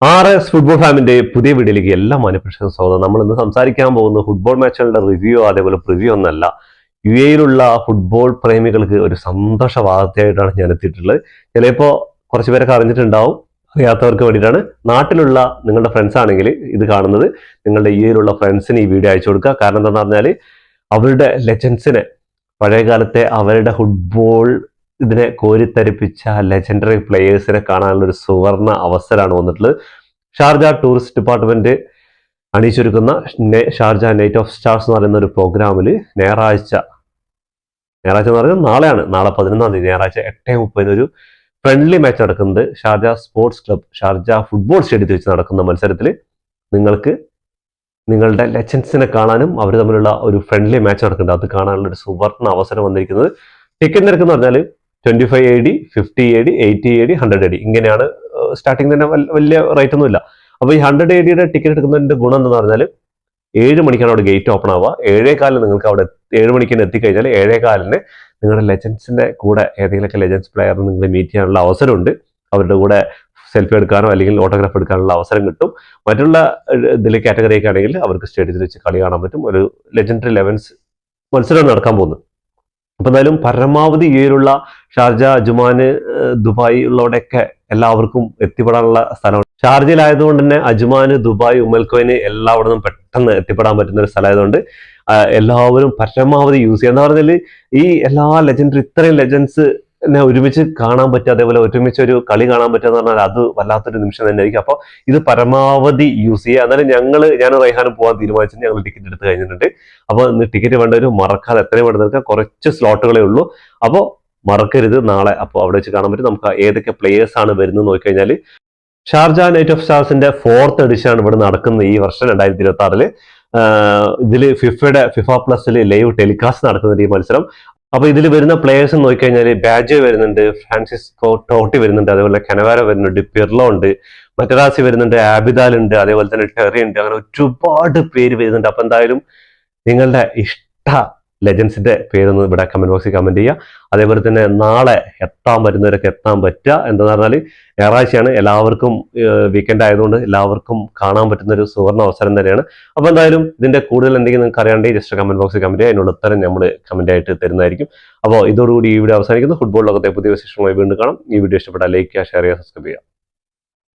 RS football ഫാമിന്റെ പുതിയ വീഡിയോയിലേക്ക് എല്ലാ മാന്യപ്രേക്ഷകർക്കും സ്വാഗതം. നമ്മൾ ഇന്ന് സംസാരിക്കാൻ പോകുന്ന ഫുട്ബോൾ മാച്ചുകളുടെ റിവ്യൂ അതേപോലെ പ്രിവ്യൂ ഒന്നല്ല. UAE ഫുട്ബോൾ പ്രേമികൾക്ക് ഒരു സന്തോഷ വാർത്തയായിട്ടാണ് ഞാൻ എത്തിയിട്ടുള്ളത്. ചിലപ്പോൾ കുറച്ച് പേരൊക്കെ അറിഞ്ഞിട്ടുണ്ടാവും, അറിയാത്തവർക്ക് വേണ്ടിയിട്ടാണ്. നാട്ടിലുള്ള നിങ്ങളുടെ ഫ്രണ്ട്സ് ആണെങ്കിൽ ഇത് കാണുന്നത് നിങ്ങളുടെ UAE ഫ്രണ്ട്സിന് ഈ വീഡിയോ അയച്ചു കൊടുക്കുക. കാരണം എന്താണെന്ന് പറഞ്ഞാൽ അവരുടെ ലെജൻസിനെ, പഴയകാലത്തെ അവരുടെ ഫുട്ബോൾ ഇതിനെ കോരിത്തരിപ്പിച്ച ലെജൻഡറി പ്ലേയേഴ്സിനെ കാണാനുള്ള ഒരു സുവർണ അവസരമാണ് വന്നിട്ടുള്ളത്. ഷാർജ ടൂറിസ്റ്റ് ഡിപ്പാർട്ട്മെന്റ് അണിയിച്ചൊരുക്കുന്ന ഷാർജ നൈറ്റ് ഓഫ് സ്റ്റാർസ് എന്ന് പറയുന്ന ഒരു പ്രോഗ്രാമിൽ ഞായറാഴ്ച എന്ന് പറയുന്നത് നാളെയാണ്, നാളെ 11-ാം തീയതി ഞായറാഴ്ച 8:30 ഒരു ഫ്രണ്ട്ലി മാച്ച് നടക്കുന്നത്. Sharjah sports club Sharjah football സ്റ്റേഡിയത്തിൽ വെച്ച് നടക്കുന്ന മത്സരത്തിൽ നിങ്ങൾക്ക് നിങ്ങളുടെ ലെജൻസിനെ കാണാനും അവർ തമ്മിലുള്ള ഒരു ഫ്രണ്ട്ലി മാച്ച് നടക്കുന്നുണ്ട്, അത് കാണാനുള്ള ഒരു സുവർണ അവസരം വന്നിരിക്കുന്നത്. ടിക്കറ്റ് നിരക്ക് എന്ന് പറഞ്ഞാൽ 25 AD, 50 AD, 80 AD, 100 AD ഇങ്ങനെയാണ്. സ്റ്റാർട്ടിങ് തന്നെ വലിയ റേറ്റ് ഒന്നുമില്ല. അപ്പോൾ ഈ 100 AD ടിക്കറ്റ് എടുക്കുന്നതിന്റെ ഗുണം എന്ന് പറഞ്ഞാൽ 7 മണിക്കാണ് അവിടെ ഗേറ്റ് ഓപ്പൺ ആവുക. 7:15 നിങ്ങൾക്ക് അവിടെ 7 മണിക്ക് എത്തിക്കഴിഞ്ഞാൽ 7:15 നിങ്ങളുടെ ലെജൻസിന്റെ കൂടെ ഏതെങ്കിലുമൊക്കെ ലെജൻസ് പ്ലെയറിനെ നിങ്ങൾ മീറ്റ് ചെയ്യാനുള്ള അവസരമുണ്ട്. അവരുടെ കൂടെ സെൽഫി എടുക്കാനോ അല്ലെങ്കിൽ ഓട്ടോഗ്രാഫ് എടുക്കാനുള്ള അവസരം കിട്ടും. മറ്റുള്ള ഇതിൽ കാറ്റഗറിയൊക്കെ ആണെങ്കിൽ അവർക്ക് സ്റ്റേഡിയത്തിൽ വെച്ച് കളി കാണാൻ പറ്റും. ഒരു ലെജൻഡറി 11 മത്സരം നടക്കാൻ പോകുന്നത്. അപ്പൊ എന്തായാലും പരമാവധി UAE ഷാർജ, അജ്മാൻ, ദുബായ് ഉള്ളവിടെയൊക്കെ എല്ലാവർക്കും എത്തിപ്പെടാനുള്ള സ്ഥലമാണ്. ഷാർജയിലായതുകൊണ്ട് തന്നെ അജ്മാൻ, ദുബായ്, ഉമ്മൽക്കോയിന് എല്ലാവിടുന്നും പെട്ടെന്ന് എത്തിപ്പെടാൻ പറ്റുന്ന ഒരു സ്ഥലമായതുകൊണ്ട് എല്ലാവരും പരമാവധി യൂസ് ചെയ്യുക. എന്താ പറഞ്ഞാൽ ഈ എല്ലാ ലെജൻഡറി, ഇത്രയും ലെജൻസ് ഒരുമിച്ച് കാണാൻ പറ്റുക, അതേപോലെ ഒരുമിച്ച് ഒരു കളി കാണാൻ പറ്റുക എന്ന് പറഞ്ഞാൽ അത് വല്ലാത്തൊരു നിമിഷം തന്നെയായിരിക്കും. അപ്പോൾ ഇത് പരമാവധി യൂസ് ചെയ്യുക. എന്നാലും ഞാൻ റൈഹാനും പോകാൻ തീരുമാനിച്ചിട്ട് ഞങ്ങൾ ടിക്കറ്റ് എടുത്ത് കഴിഞ്ഞിട്ടുണ്ട്. അപ്പോൾ ടിക്കറ്റ് വേണ്ടവർ മറക്കാതെ എത്രയും വേണ്ട നിൽക്കുക, കുറച്ച് സ്ലോട്ടുകളേ ഉള്ളൂ. അപ്പോൾ മറക്കരുത് നാളെ. അപ്പോൾ അവിടെ വെച്ച് കാണാൻ പറ്റും. നമുക്ക് ഏതൊക്കെ പ്ലേയേഴ്സ് ആണ് വരുന്നത് നോക്കിക്കഴിഞ്ഞാൽ ഷാർജ നൈറ്റ് ഓഫ് സ്റ്റാർസിന്റെ 4th എഡിഷൻ ആണ് ഇവിടെ നടക്കുന്നത് ഈ വർഷം 2026. ഇതിൽ ഫിഫ പ്ലസിൽ ലൈവ് ടെലികാസ്റ്റ് നടക്കുന്ന ഈ മത്സരം. അപ്പൊ ഇതിൽ വരുന്ന പ്ലേയേഴ്സ് നോക്കിക്കഴിഞ്ഞാൽ ബാജോ വരുന്നുണ്ട്, ഫ്രാൻസിസ്കോ ടോട്ടി വരുന്നുണ്ട്, അതേപോലെ കനവാര വരുന്നുണ്ട്, പിർലോ ഉണ്ട്, മറ്ററാസി വരുന്നുണ്ട്, ആബിദാൽ ഉണ്ട്, അതേപോലെ തന്നെ ടെറി ഉണ്ട്. അങ്ങനെ ഒരുപാട് പേര് വരുന്നുണ്ട്. അപ്പൊ എന്തായാലും നിങ്ങളുടെ ഇഷ്ട ലെജൻസിന്റെ പേരൊന്ന് ഇവിടെ കമന്റ് ബോക്സിൽ കമന്റ് ചെയ്യുക. അതേപോലെ തന്നെ നാളെ എത്താൻ പറ്റുന്നവരൊക്കെ എത്താൻ പറ്റുക. എന്താന്ന് പറഞ്ഞാൽ ഞായറാഴ്ചയാണ്, എല്ലാവർക്കും വീക്കെൻഡ് ആയതുകൊണ്ട് എല്ലാവർക്കും കാണാൻ പറ്റുന്ന ഒരു സുവർണ അവസരം തന്നെയാണ്. അപ്പോൾ എന്തായാലും ഇതിന്റെ കൂടുതൽ എന്തെങ്കിലും നിങ്ങൾക്ക് അറിയാണ്ടെങ്കിൽ ജസ്റ്റ് കമന്റ് ബോക്സിൽ കമന്റ് ചെയ്യുക. അതിനുള്ള ഉത്തരം നമ്മൾ കമന്റ് ആയിട്ട് തരുന്നതായിരിക്കും. അപ്പോൾ ഇതോടുകൂടി ഈ വീഡിയോ അവസാനിക്കുന്നു. ഫുട്ബോൾ ലോകത്തെ പുതിയ വിശേഷമായി വീണ്ടും കാണാം. ഈ വീഡിയോ ഇഷ്ടപ്പെട്ടാൽ ലൈക്ക് ചെയ്യുക, ഷെയർ ചെയ്യുക, സബ്സ്ക്രൈബ് ചെയ്യുക.